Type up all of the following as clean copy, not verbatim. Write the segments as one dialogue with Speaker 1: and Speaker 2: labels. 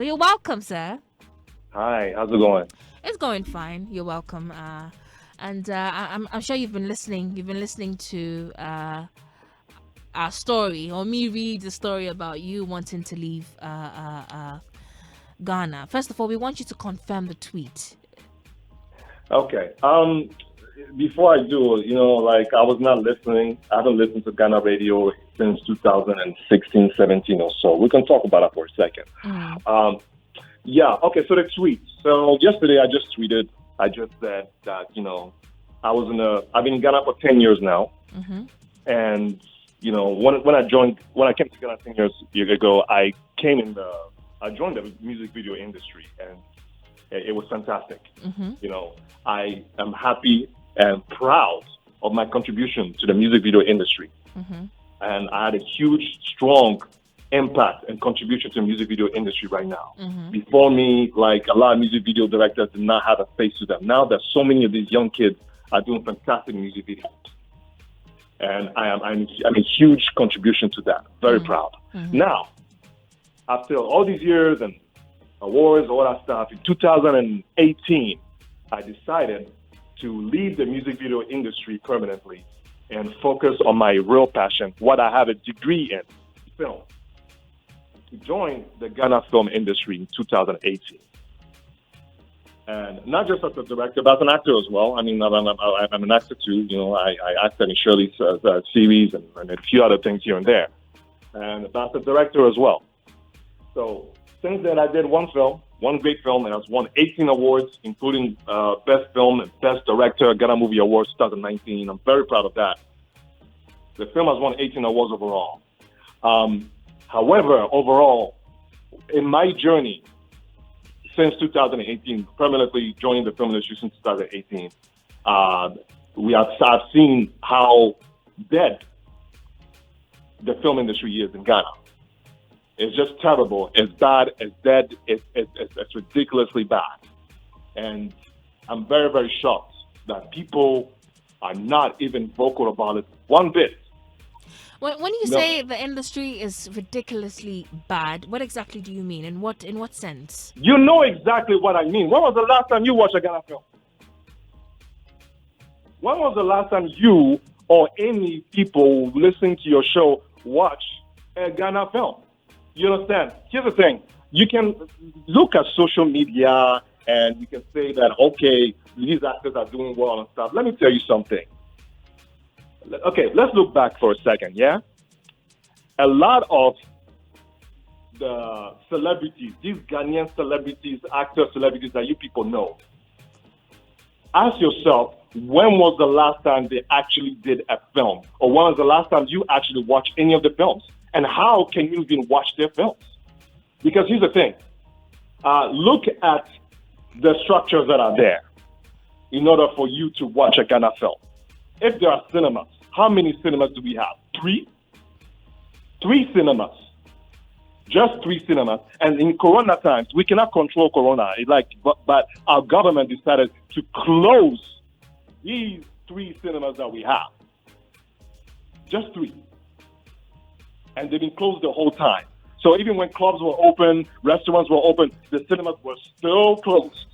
Speaker 1: You're welcome, sir.
Speaker 2: Hi, how's it going?
Speaker 1: It's going fine. You're welcome. I'm sure you've been listening. You've been listening to our story, or me read the story about you wanting to leave Ghana. First of all, we want you to confirm the tweet.
Speaker 2: Okay. Before I do, like I was not listening. I haven't listened to Ghana radio since 2016, 17 or so. We can talk about that for a second.
Speaker 1: Mm.
Speaker 2: Um, yeah. Okay. So the tweet. So yesterday I just tweeted. I just said that I've been in Ghana for 10 years now,
Speaker 1: Mm-hmm.
Speaker 2: and when I came to Ghana 10 years ago, I joined the music video industry, and it was fantastic.
Speaker 1: Mm-hmm.
Speaker 2: I am happy and proud of my contribution to the music video industry.
Speaker 1: Mm-hmm.
Speaker 2: And I had a huge, strong impact and contribution to the music video industry right now.
Speaker 1: Mm-hmm.
Speaker 2: Before me, like a lot of music video directors did not have a face to them. Now that so many of these young kids are doing fantastic music videos. And I'm a huge contribution to that. Very proud.
Speaker 1: Mm-hmm.
Speaker 2: Now, after all these years and awards, all that stuff, in 2018, I decided to leave the music video industry permanently and focus on my real passion, what I have a degree in, film, to join the Ghana film industry in 2018. And not just as a director, but as an actor as well. I mean, I'm an actor too. I acted in Shirley's series and a few other things here and there. And as a director as well. So since then, I did one great film, and I won 18 awards, including Best Film and Best Director, Ghana Movie Awards 2019. I'm very proud of that. The film has won 18 awards overall. However, overall, in my journey since 2018, permanently joining the film industry since 2018, I've seen how dead the film industry is in Ghana. It's just terrible. It's bad. It's dead. It's ridiculously bad. And I'm very, very shocked that people are not even vocal about it one bit.
Speaker 1: When you
Speaker 2: No,
Speaker 1: say the industry is ridiculously bad, what exactly do you mean? In what sense?
Speaker 2: you know exactly what I mean. When was the last time you watched a Ghana film? When was the last time you or any people listening to your show watch a Ghana film? You understand? Here's the thing. You can look at social media and you can say that, okay, these actors are doing well and stuff. Let me tell you something. Okay, let's look back for a second, yeah? A lot of the celebrities, these Ghanaian celebrities, actor celebrities that you people know, ask yourself, when was the last time they actually did a film? Or when was the last time you actually watched any of the films? And how can you even watch their films? Because here's the thing. Look at the structures that are there in order for you to watch a Ghana film. If there are cinemas, how many cinemas do we have? Three? Three cinemas. Just three cinemas. And in Corona times, we cannot control Corona. But our government decided to close these three cinemas that we have. Just three. And they've been closed the whole time. So even when clubs were open, restaurants were open, the cinemas were still closed.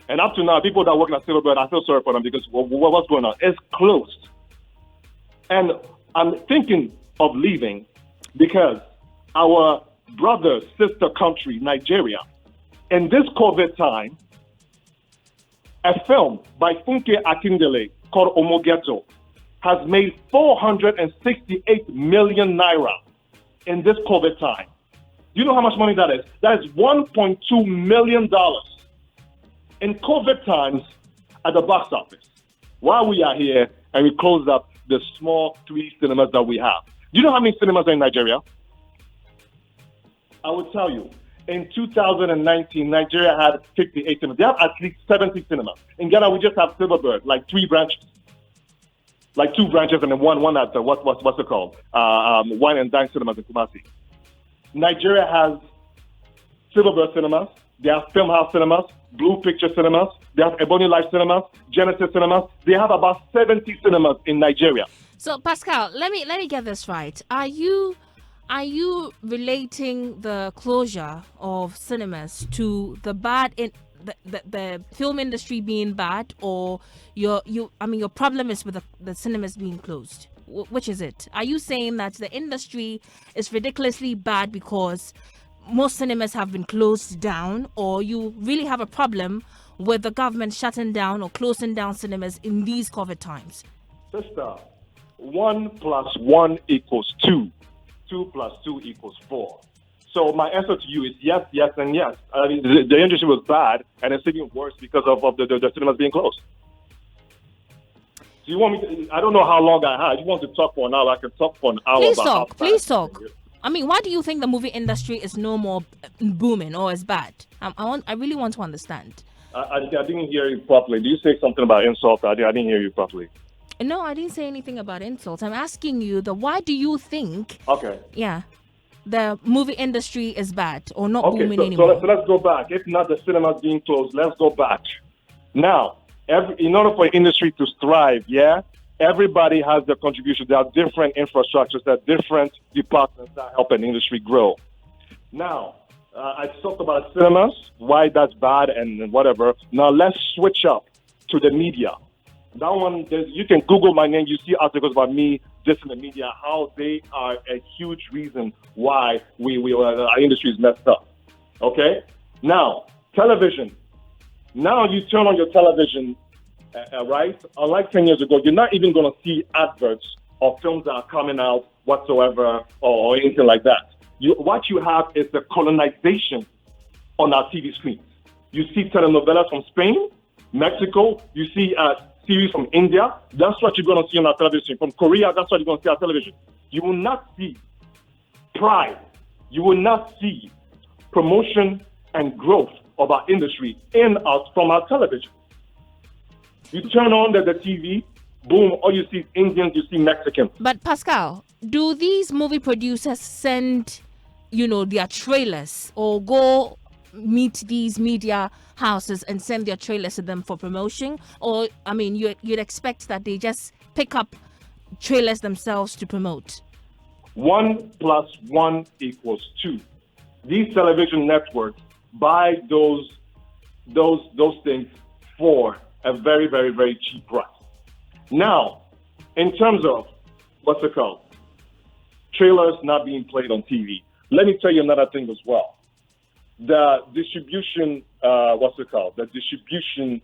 Speaker 2: And up to now, people that work at Silverbird, I feel sorry for them because what's going on? It's closed. And I'm thinking of leaving because our brother, sister country, Nigeria, in this COVID time, a film by Funke Akindele called Omogeto has made 468 million naira in this COVID time. Do you know how much money that is? That is $1.2 million in COVID times at the box office. While we are here and we closed up the small three cinemas that we have. Do you know how many cinemas are in Nigeria? I will tell you. In 2019, Nigeria had 58 cinemas. They have at least 70 cinemas. In Ghana, we just have Silverbird, like three branches. Like two branches and then one at the, what's it called? Wine and Dine Cinemas in Kumasi. Nigeria has Silverbird Cinemas. They have Film House Cinemas, Blue Picture Cinemas. They have Ebony Life Cinemas, Genesis Cinemas. They have about 70 cinemas in Nigeria.
Speaker 1: So Pascal, let me get this right. Are you Are you relating the closure of cinemas to the bad in the film industry being bad, or your problem is with the cinemas being closed? Which is it? Are you saying that the industry is ridiculously bad because most cinemas have been closed down, or you really have a problem with the government shutting down or closing down cinemas in these COVID times?
Speaker 2: Sister, 1 + 1 = 2. 2 + 2 = 4. So my answer to you is yes, yes, and yes. I mean, the industry was bad, and it's even worse because of the cinemas being closed. Do you want me to, I don't know how long I have. You want to talk for an hour, I can talk for an hour.
Speaker 1: Please talk. I mean, why do you think the movie industry is no more booming or is bad? I really want to understand.
Speaker 2: I didn't hear you properly. Did you say something about insult? I didn't hear you properly.
Speaker 1: No, I didn't say anything about insults. I'm asking you why do you think?
Speaker 2: Okay.
Speaker 1: Yeah, the movie industry is bad or not booming
Speaker 2: so
Speaker 1: anymore.
Speaker 2: So let's go back. If not the cinemas being closed, let's go back. Now, in order for industry to thrive, everybody has their contribution. There are different infrastructures, there are different departments that help an industry grow. Now, I talked about cinemas, why that's bad and whatever. Now let's switch up to the media. That one, you can Google my name. You see articles about me just in the media, how they are a huge reason why our industry is messed up. Okay? Now, television. Now you turn on your television, right? Unlike 10 years ago, you're not even going to see adverts of films that are coming out whatsoever or anything like that. What you have is the colonization on our TV screens. You see telenovelas from Spain, Mexico. You see series from India. That's what you're going to see on our television. From Korea, that's what you're going to see on our television. You will not see pride. You will not see promotion and growth of our industry from our television. You turn on the TV, boom, all you see is Indians, you see Mexicans.
Speaker 1: But Pascal, do these movie producers send, their trailers or go meet these media houses and send their trailers to them for promotion? Or, you'd expect that they just pick up trailers themselves to promote?
Speaker 2: 1 + 1 = 2. These television networks buy those things for a very, very, very cheap price. Now, in terms of what's it called? Trailers not being played on TV. Let me tell you another thing as well. The distribution, The distribution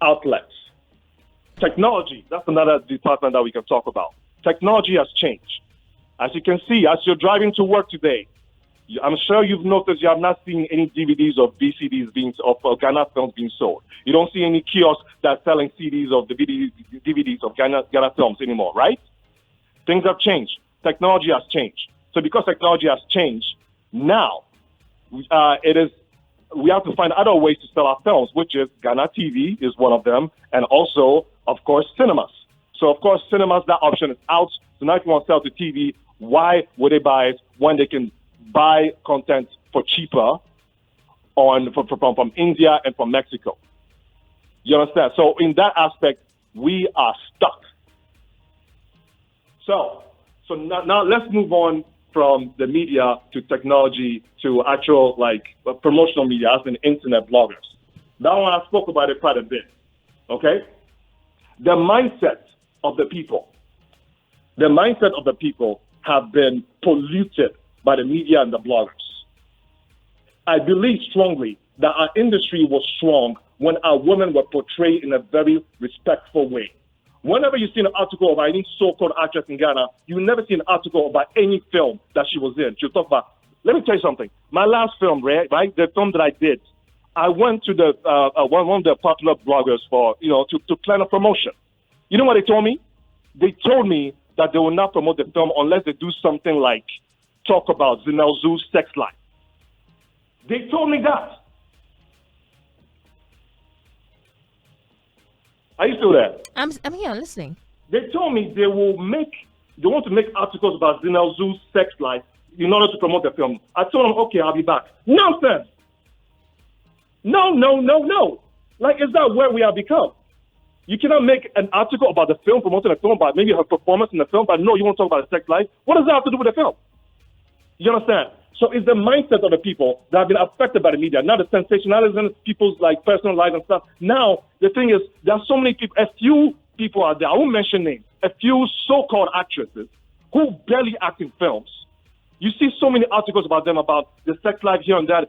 Speaker 2: outlets. Technology, that's another department that we can talk about. Technology has changed. As you can see, as you're driving to work today, I'm sure you've noticed you have not seen any DVDs or VCDs of Ghana films being sold. You don't see any kiosks that are selling CDs of the DVDs of Ghana films anymore, right? Things have changed. Technology has changed. So because technology has changed, now we have to find other ways to sell our films, which is Ghana TV is one of them, and also, of course, cinemas. So, of course, cinemas, that option is out. So now if you want to sell to TV, why would they buy it when they can buy content for cheaper from India and from Mexico? You understand? So in that aspect, we are stuck. So now let's move on from the media to technology to actual promotional media, as in internet bloggers. That one I spoke about it quite a bit. Okay? The mindset of the people have been polluted by the media and the bloggers. I believe strongly that our industry was strong when our women were portrayed in a very respectful way. Whenever you see an article about any so-called actress in Ghana, you never see an article about any film that she was in. She'll talk about, let me tell you something. My last film, right, the film that I did, I went to the one of the popular bloggers to plan a promotion. You know what they told me? They told me that they will not promote the film unless they do something like talk about Zinelzu's sex life. They told me that. Are you still there?
Speaker 1: I'm here listening.
Speaker 2: They told me they want to make articles about Zinelzu's sex life in order to promote the film. I told them, okay, I'll be back. Nonsense. No. Is that where we have become? You cannot make an article about the film, promoting a film, about maybe her performance in the film, but no, you want to talk about the sex life. What does that have to do with the film? You understand? So it's the mindset of the people that have been affected by the media, not the sensationalism, people's like personal lives and stuff. Now, the thing is, there are so many people, a few people out there, I won't mention names, a few so-called actresses who barely act in films. You see so many articles about them, about the sex life here and there,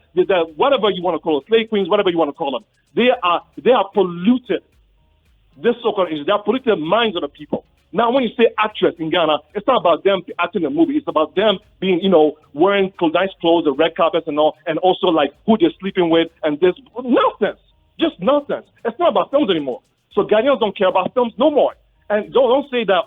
Speaker 2: whatever you want to call it, slave queens, whatever you want to call them. They are polluted. This so-called industry, they are polluted the minds of the people. Now, when you say actress in Ghana, it's not about them acting in a movie. It's about them being, wearing nice clothes, the red carpets and all, and also like who they're sleeping with and this nonsense. Just nonsense. It's not about films anymore. So Ghanaians don't care about films no more. And don't say that,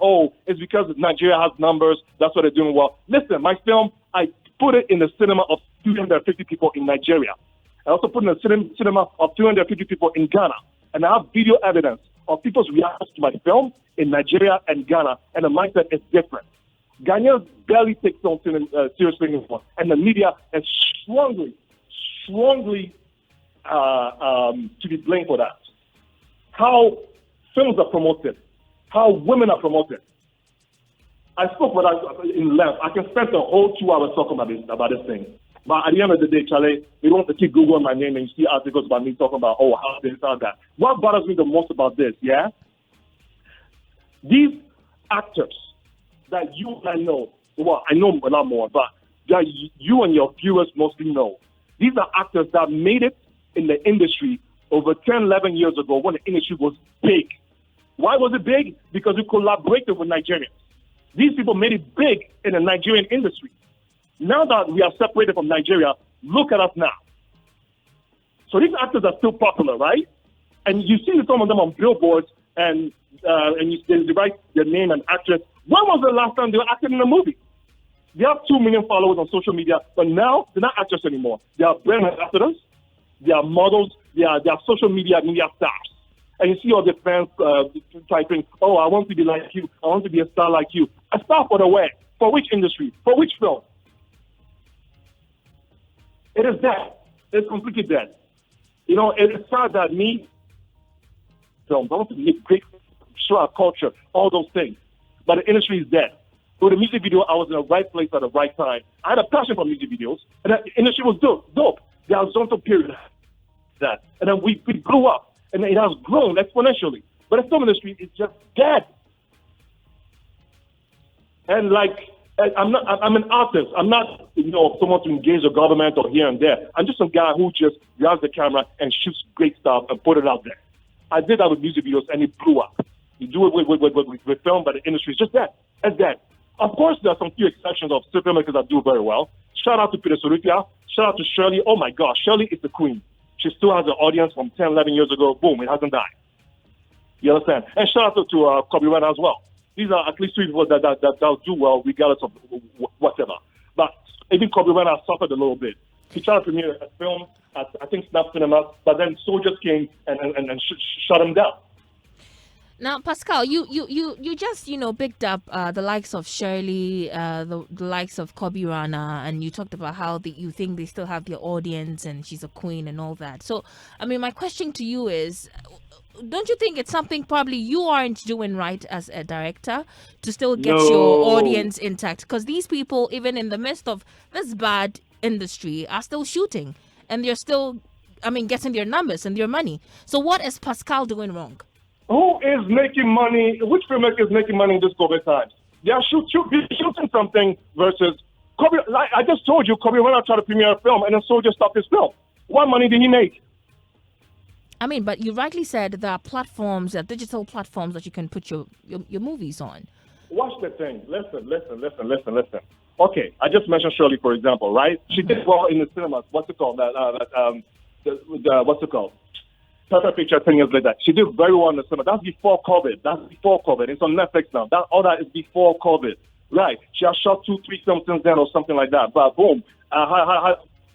Speaker 2: it's because Nigeria has numbers, that's why they're doing well. Listen, my film, I put it in the cinema of 250 people in Nigeria. I also put it in the cinema of 250 people in Ghana. And I have video evidence of people's reactions to my film in Nigeria and Ghana, and the mindset is different. Ghanaians barely take film seriously anymore, and the media is strongly to be blamed for that. How films are promoted, how women are promoted. I spoke about that in length. I can spend the whole 2 hours talking about this thing. But at the end of the day, Charlie, we don't have to keep Googling my name and you see articles about me talking about, how this, how that. What bothers me the most about this, yeah? These actors that you and I know, well, I know a lot more, but that you and your viewers mostly know. These are actors that made it in the industry over 10, 11 years ago when the industry was big. Why was it big? Because we collaborated with Nigerians. These people made it big in the Nigerian industry. Now that we are separated from Nigeria, look at us now. So these actors are still popular, right? And you see some of them on billboards and they write their name and actress. When was the last time they were acting in a movie? They have 2 million followers on social media, but now they're not actors anymore. They are brand ambassadors, they are models, they are social media stars. And you see all the fans typing, I want to be like you, I want to be a star like you. A star for the where? For which industry? For which film? It is dead. It's completely dead. It's sad that me, films, I want to make great, show our culture, all those things. But the industry is dead. With the music video, I was in the right place at the right time. I had a passion for music videos, and the industry was dope. There was also period that. And then we grew up, and it has grown exponentially. But the film industry is just dead. And I'm an artist. I'm not, someone to engage the government or here and there. I'm just some guy who just grabs the camera and shoots great stuff and put it out there. I did that with music videos and it blew up. You do it with film, but the industry is just dead. It's dead. Of course, there are some few exceptions of filmmakers that do very well. Shout out to Peter Sorupia. Shout out to Shirley. Oh my gosh, Shirley is the queen. She still has an audience from 10, 11 years ago. Boom, it hasn't died. You understand? And shout out to Kobe Bryant as well. These are at least 3 people that do well regardless of whatever. But even Kobe Bryant has suffered a little bit. He tried to premiere a film at, I think, Snap Cinema, but then soldiers came and shut him down.
Speaker 1: Now, Pascal, you just picked up the likes of Shirley, the likes of Kobe Rana, and you talked about how you think they still have their audience and she's a queen and all that. So, I mean, my question to you is, don't you think it's something probably you aren't doing right as a director to still get your audience intact? Because these people, even in the midst of this bad industry, are still shooting and they're still, getting their numbers and their money. So what is Pascal doing wrong?
Speaker 2: Who is making money? Which filmmaker is making money in this COVID times? They are shooting something versus Kobe. Like I just told you, Kobe Rana tried to premiere a film and then Soldier stopped his film. What money did he make?
Speaker 1: But you rightly said there are platforms, digital platforms that you can put your movies on. Watch
Speaker 2: the thing. Listen. Okay, I just mentioned Shirley, for example, right? She did well in the cinemas. What's it called? What's it called? Perfect Picture 10 years later. She did very well in the cinema. That's before COVID. It's on Netflix now. All that is before COVID. Right. She has shot 2-3 films since then or something like that. But boom.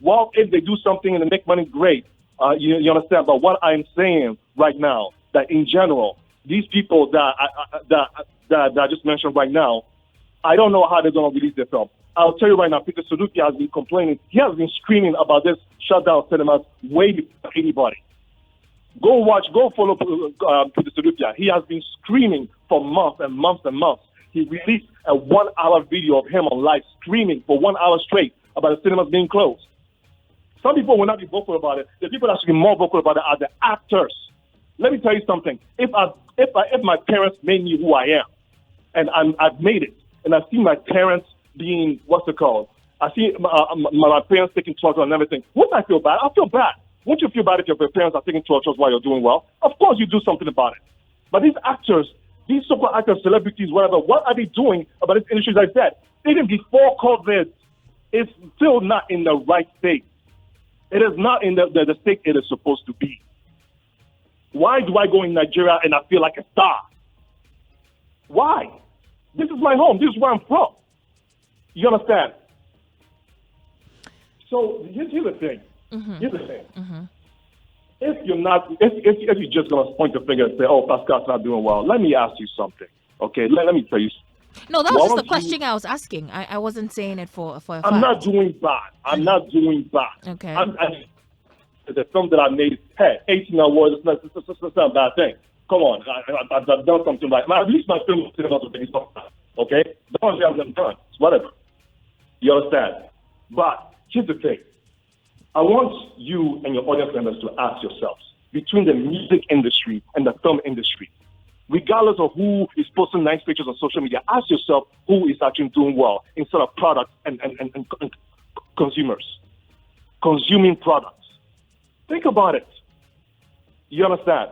Speaker 2: Well, if they do something and they make money, great. You understand? But what I'm saying right now, that in general, these people that I just mentioned right now, I don't know how they're going to release their film. I'll tell you right now, Peter Suduki has been complaining. He has been screaming about this shutdown cinemas way before anybody. Go follow Peter Suduki. He has been screaming for months and months and months. he released a 1-hour video of him on live screaming for 1 hour straight about the cinemas being closed. Some people will not be vocal about it. The people that should be more vocal about it are the actors. Let me tell you something. If my parents made me who I am, and I've made it, and I see my parents being, what's it called? I see my parents taking drugs and everything. Wouldn't I feel bad? I feel bad. Wouldn't you feel bad if your parents are taking drugs while you're doing well? Of course you do something about it. But these actors, these so-called actors, celebrities, whatever, what are they doing about this industry? As I said, even before COVID, it's still not in the right state. It is not in the state it is supposed to be. Why do I go in Nigeria and I feel like a star? Why? This is my home. This is where I'm from. You understand? So here's the thing. Here's the thing. If you're just gonna point the finger and say, "Oh, Pascal's not doing well," let me ask you something. Okay, let me tell you.
Speaker 1: No, that was just the question I was asking. I wasn't saying it for a fact.
Speaker 2: I'm not doing bad. I'm not doing bad.
Speaker 1: Okay.
Speaker 2: The film that I made, hey, 18 awards, it's not a bad thing. Come on, I've done something like, at least my film is about to be something. Okay? The one I haven't done, it's whatever. You understand? But here's the thing. I want you and your audience members to ask yourselves, between the music industry and the film industry, regardless of who is posting nice pictures on social media, ask yourself who is actually doing well instead of products and consumers. Consuming products. Think about it. You understand?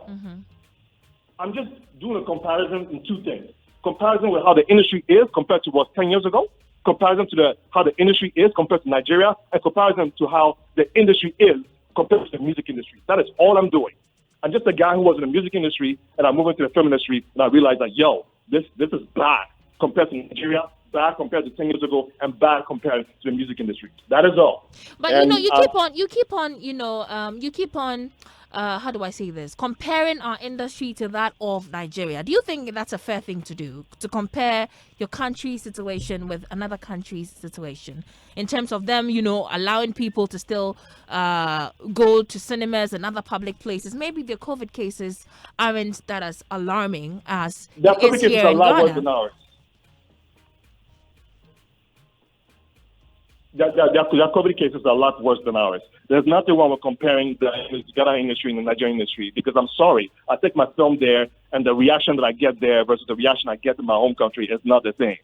Speaker 2: I'm just doing a comparison in two things. Comparison with how the industry is compared to what 10 years ago, comparison to how the industry is compared to Nigeria, and comparison to how the industry is compared to the music industry. That is all I'm doing. I'm just a guy who was in the music industry, and I'm moving to the film industry, and I realized that, this is bad compared to Nigeria, bad compared to 10 years ago, and bad compared to the music industry. That is all.
Speaker 1: But
Speaker 2: and,
Speaker 1: you keep on, how do I say this? Comparing our industry to that of Nigeria. Do you think that's a fair thing to do? To compare your country's situation with another country's situation in terms of them, allowing people to still go to cinemas and other public places. Maybe the COVID cases aren't that as alarming as
Speaker 2: the
Speaker 1: it is here in Ghana.
Speaker 2: Their COVID cases are a lot worse than ours. There's nothing wrong with comparing the Ghana industry and the Nigerian industry, because I'm sorry, I take my film there, and the reaction that I get there versus the reaction I get in my home country is not the same.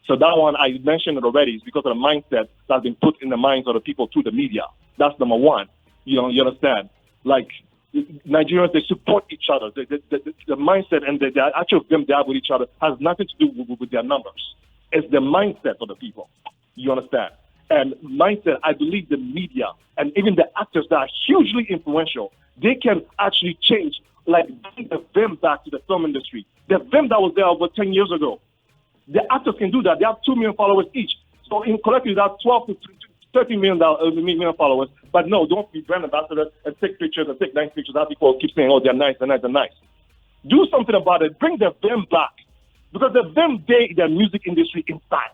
Speaker 2: So that one, I mentioned it already, is because of the mindset that's been put in the minds of the people through the media. That's number one. You understand? Like, Nigerians, they support each other. The mindset and the actual them they have with each other has nothing to do with their numbers. It's the mindset of the people. You understand? And mindset, I believe the media and even the actors that are hugely influential, they can actually change, like bring the vim back to the film industry. The vim that was there over 10 years ago. The actors can do that. They have 2 million followers each. So in collectively, they have 12 to 13 million followers. But no, don't be brand ambassadors and take pictures and take nice pictures. That people keep saying, oh, they're nice, they're nice, they're nice. Do something about it. Bring the vim back. Because the vim day in the music industry inside.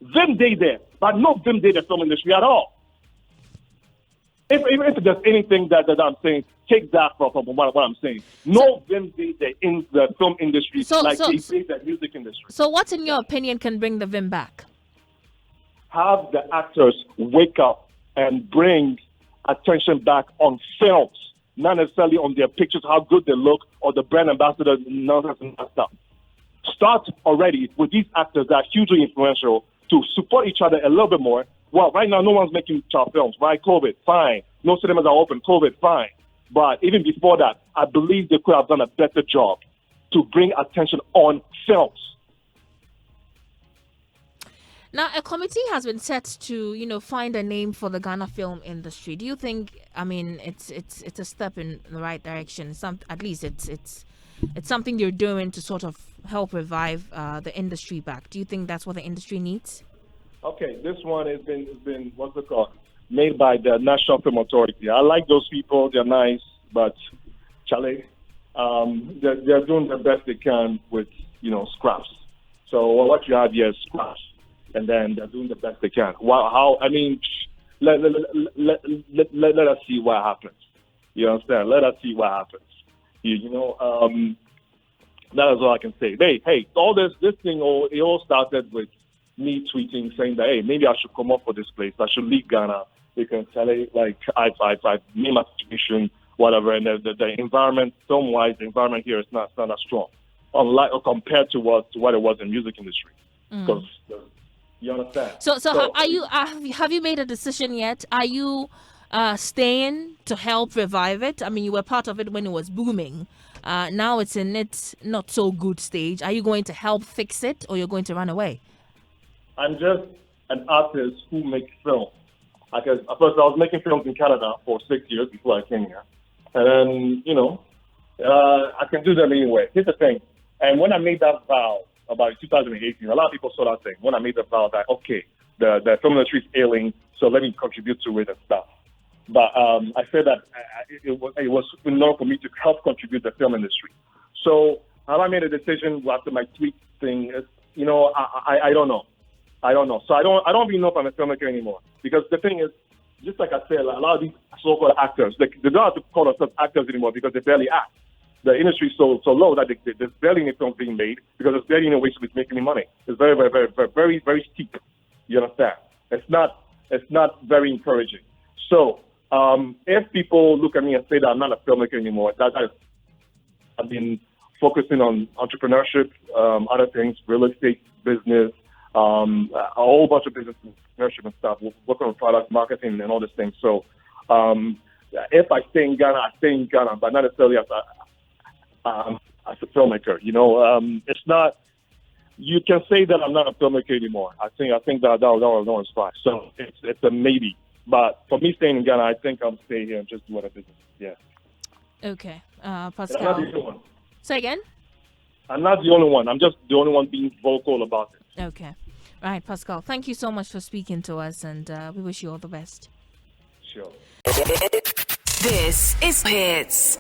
Speaker 2: Vim day there, but no vim day in the film industry at all. If there's anything that I'm saying, take that from what I'm saying. No vim day there in the film industry they say the music industry.
Speaker 1: So what, in your opinion, can bring the vim back?
Speaker 2: Have the actors wake up and bring attention back on films, not necessarily on their pictures, how good they look, or the brand ambassador nonsense and that stuff. Start already with these actors that are hugely influential to support each other a little bit more. Well, right now, no one's making child films, right? COVID, fine. No cinemas are open, COVID, fine. But even before that, I believe they could have done a better job to bring attention on films.
Speaker 1: Now, a committee has been set to, find a name for the Ghana film industry. Do you think, it's a step in the right direction? At least it's something you're doing to sort of help revive the industry back. Do you think that's what the industry needs?
Speaker 2: Okay, this one has been what's it called? Made by the National Film Authority. I like those people; they're nice, but Charlie, they're doing the best they can with scraps. So what you have here is scraps, and then they're doing the best they can. Let us see what happens. You understand? Let us see what happens. That is all I can say. Hey, all this thing, it all started with me tweeting saying that, hey, maybe I should come up for this place. I should leave Ghana. Because like I've made my situation, whatever, and the environment, film-wise, the environment here is not as strong, unlike or compared to what it was in music industry. Because you understand.
Speaker 1: So are you? Have you made a decision yet? Are you staying to help revive it? I mean, you were part of it when it was booming. Now it's in its not so good stage. Are you going to help fix it, or you're going to run away?
Speaker 2: I'm just an artist who makes films. Because at first I was making films in Canada for 6 years before I came here. And then, I can do them anyway. Here's the thing. And when I made that vow about 2018, a lot of people saw that thing. When I made the vow that, okay, the film industry is ailing, so let me contribute to it and stuff. But I said that it was enough for me to help contribute to the film industry. So how I made a decision after my tweet thing is, I don't know. I don't know. So I don't even know if I'm a filmmaker anymore. Because the thing is, just like I said, a lot of these so-called actors, they don't have to call themselves actors anymore because they barely act. The industry is so low that there's barely any films being made because there's barely any ways to make any money. It's very, very, very, very, very, very steep. You understand? It's not very encouraging. So if people look at me and say that I'm not a filmmaker anymore, that is, I've been focusing on entrepreneurship, other things, real estate, business, a whole bunch of business entrepreneurship and stuff, working on product marketing and all these things. So if I stay in Ghana, I stay in Ghana, but not necessarily as a filmmaker. It's not. You can say that I'm not a filmmaker anymore. I think that was fine. So it's a maybe. But for me staying in Ghana, I think I'll stay here and just do other business. Yeah.
Speaker 1: Okay,
Speaker 2: And
Speaker 1: Pascal.
Speaker 2: I'm not the only one.
Speaker 1: Say again.
Speaker 2: I'm not the only one. I'm just the only one being vocal about it.
Speaker 1: Okay. Right, Pascal. Thank you so much for speaking to us, and we wish you all the best.
Speaker 2: Sure.
Speaker 3: This is Hitz.